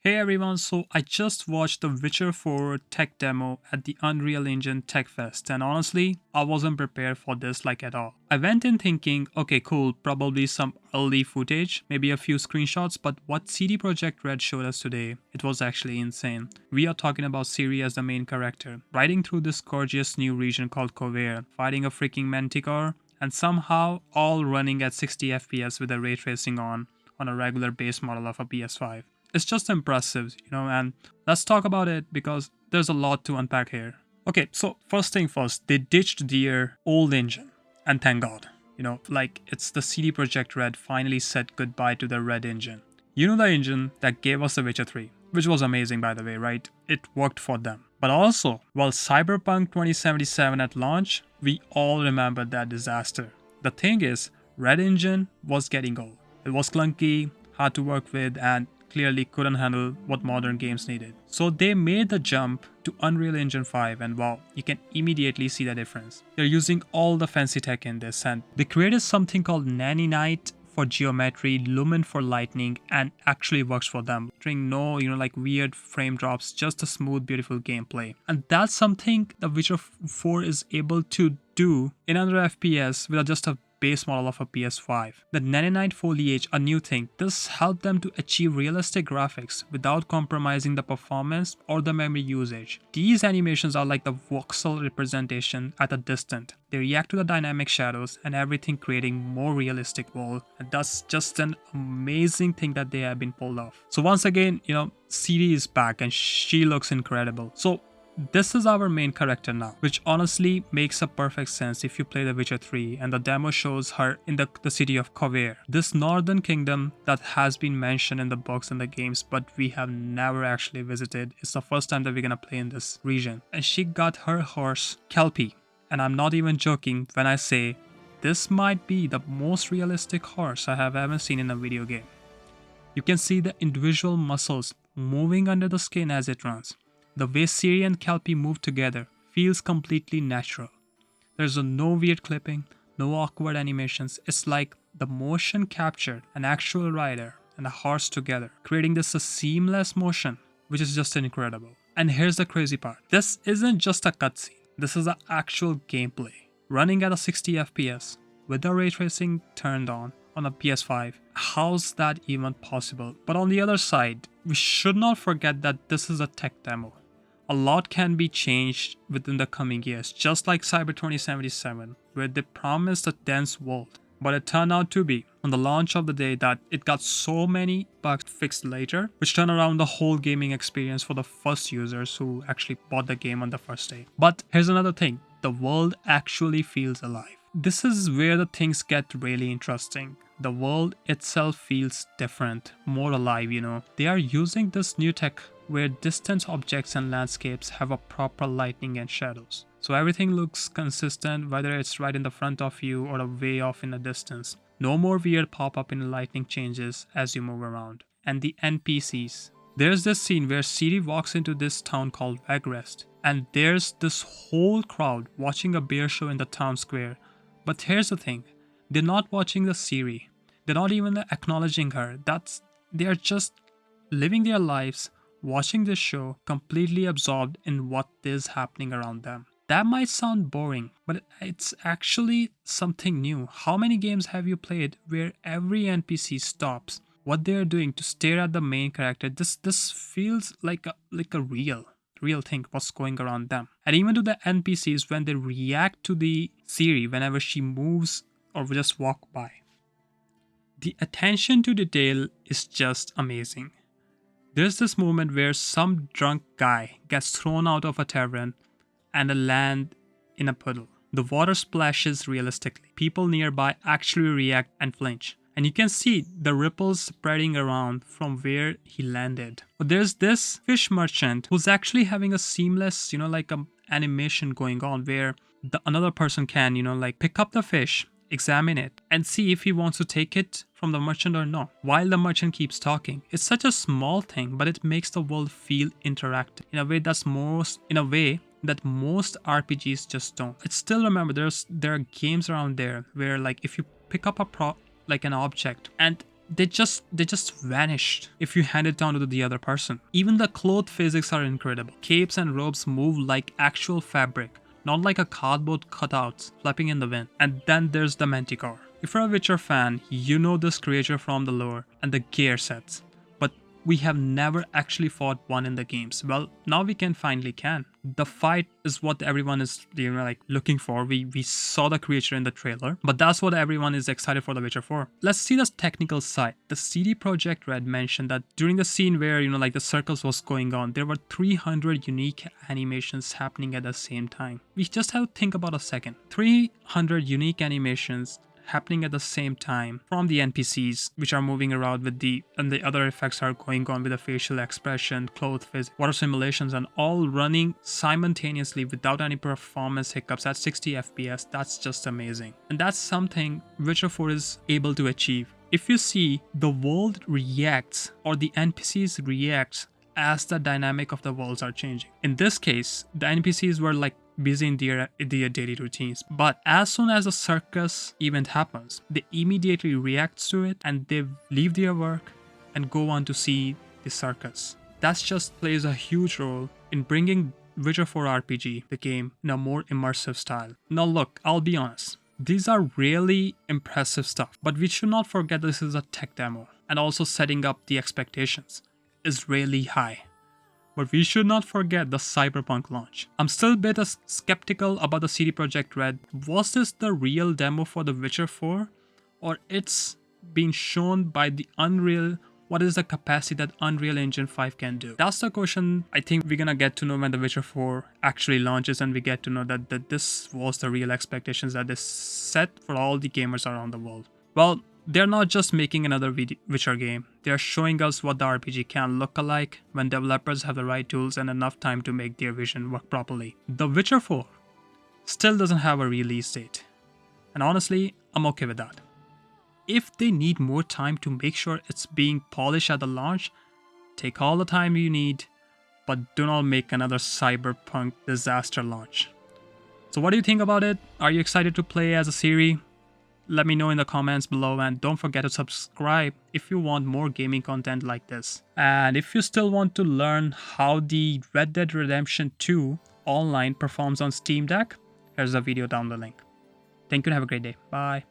Hey everyone, so I just watched the Witcher 4 tech demo at the Unreal Engine Tech Fest, and honestly, I wasn't prepared for this like at all. I went in thinking, okay, cool, probably some early footage, maybe a few screenshots, but what CD Projekt Red showed us today, it was actually insane. We are talking about Ciri as the main character, riding through this gorgeous new region called Kovir, fighting a freaking manticore, and somehow all running at 60 FPS with the ray tracing on a regular base model of a PS5. It's just impressive, and let's talk about it because there's a lot to unpack here. Okay, so first thing first, they ditched their old engine, and thank God. Like it's the CD Projekt Red finally said goodbye to the REDengine. The engine that gave us The Witcher 3, which was amazing by the way, right? It worked for them. But also, while Cyberpunk 2077 at launch, we all remember that disaster. The thing is, REDengine was getting old. It was clunky, hard to work with, and clearly couldn't handle what modern games needed. So they made the jump to Unreal Engine 5, and wow, you can immediately see the difference. They're using all the fancy tech in this, and they created something called Nanite for geometry, Lumen for lightning, and actually works for them. During no, like weird frame drops, just a smooth, beautiful gameplay. And that's something the Witcher 4 is able to do in under FPS with just a base model of a PS5. The Nanite foliage, a new thing, this helped them to achieve realistic graphics without compromising the performance or the memory usage. These animations are like the voxel representation at a distance. They react to the dynamic shadows and everything, creating more realistic world, and that's just an amazing thing that they have been pulled off. So once again, Ciri is back and she looks incredible. So this is our main character now, which honestly makes a perfect sense if you play The Witcher 3 and the demo shows her in the city of Kovir, this northern kingdom that has been mentioned in the books and the games but we have never actually visited. It's the first time that we're gonna play in this region. And she got her horse Kelpie, and I'm not even joking when I say this might be the most realistic horse I have ever seen in a video game. You can see the individual muscles moving under the skin as it runs. The way Ciri and Kelpie move together feels completely natural. There's no weird clipping, no awkward animations. It's like the motion captured an actual rider and a horse together, creating this a seamless motion, which is just incredible. And here's the crazy part. This isn't just a cutscene. This is the actual gameplay, running at a 60 FPS with the ray tracing turned on a PS5. How's that even possible? But on the other side, we should not forget that this is a tech demo. A lot can be changed within the coming years, just like Cyber 2077, where they promised a dense world. But it turned out to be, on the launch of the day, that it got so many bugs fixed later, which turned around the whole gaming experience for the first users who actually bought the game on the first day. But here's another thing, the world actually feels alive. This is where the things get really interesting. The world itself feels different, more alive, They are using this new tech where distant objects and landscapes have a proper lighting and shadows. So everything looks consistent, whether it's right in the front of you or a way off in the distance. No more weird pop-up in lightning changes as you move around. And the NPCs. There's this scene where Ciri walks into this town called Vagrest, and there's this whole crowd watching a bear show in the town square. But here's the thing, they're not watching the Ciri. They're not even acknowledging her. They are just living their lives, watching this show, completely absorbed in what is happening around them. That might sound boring, but it's actually something new. How many games have you played where every NPC stops what they're doing to stare at the main character? This feels like a real thing what's going around them. And even to the NPCs when they react to the Ciri whenever she moves or just walk by. The attention to detail is just amazing. There's this moment where some drunk guy gets thrown out of a tavern and land in a puddle. The water splashes realistically. People nearby actually react and flinch. And you can see the ripples spreading around from where he landed. But there's this fish merchant who's actually having a seamless, like a animation going on where another person can, pick up the fish, examine it, and see if he wants to take it from the merchant or not, while the merchant keeps talking. It's such a small thing, but it makes the world feel interactive in a way that most RPGs just don't. I still remember there are games around there where if you pick up an object and they just vanished if you hand it down to the other person. Even the cloth physics are incredible. Capes and robes move like actual fabric, not like a cardboard cutouts flapping in the wind. And then there's the Manticore. If you're a Witcher fan, you know this creature from the lore and the gear sets. But we have never actually fought one in the games. Well, now we finally can. The fight is what everyone is like looking for. We saw the creature in the trailer, but that's what everyone is excited for The Witcher 4. Let's see the technical side. The Ciri Projekt Red mentioned that during the scene where like the circles was going on, there were 300 unique animations happening at the same time. We just have to think about a second. 300 unique animations happening at the same time from the NPCs, which are moving around and the other effects are going on with the facial expression, clothes, physics, water simulations, and all running simultaneously without any performance hiccups at 60 FPS. That's just amazing. And that's something Witcher 4 is able to achieve. If you see, the world reacts, or the NPCs reacts as the dynamic of the worlds are changing. In this case, the NPCs were like busy in their daily routines, but as soon as a circus event happens, they immediately react to it and they leave their work and go on to see the circus. That just plays a huge role in bringing Witcher 4 RPG, the game, in a more immersive style. Now look, I'll be honest, these are really impressive stuff, but we should not forget this is a tech demo, and also setting up the expectations is really high. But we should not forget the Cyberpunk launch. I'm still a bit skeptical about the CD Projekt Red. Was this the real demo for The Witcher 4? Or it's being shown by the Unreal? What is the capacity that Unreal Engine 5 can do? That's the question I think we're gonna get to know when The Witcher 4 actually launches, and we get to know that this was the real expectations that they set for all the gamers around the world. Well, they're not just making another Witcher game, they're showing us what the RPG can look like when developers have the right tools and enough time to make their vision work properly. The Witcher 4 still doesn't have a release date, and honestly, I'm okay with that. If they need more time to make sure it's being polished at the launch, take all the time you need, but do not make another Cyberpunk disaster launch. So what do you think about it? Are you excited to play as a Ciri? Let me know in the comments below, and don't forget to subscribe if you want more gaming content like this. And if you still want to learn how the Red Dead Redemption 2 online performs on Steam Deck, here's a video down the link. Thank you and have a great day. Bye.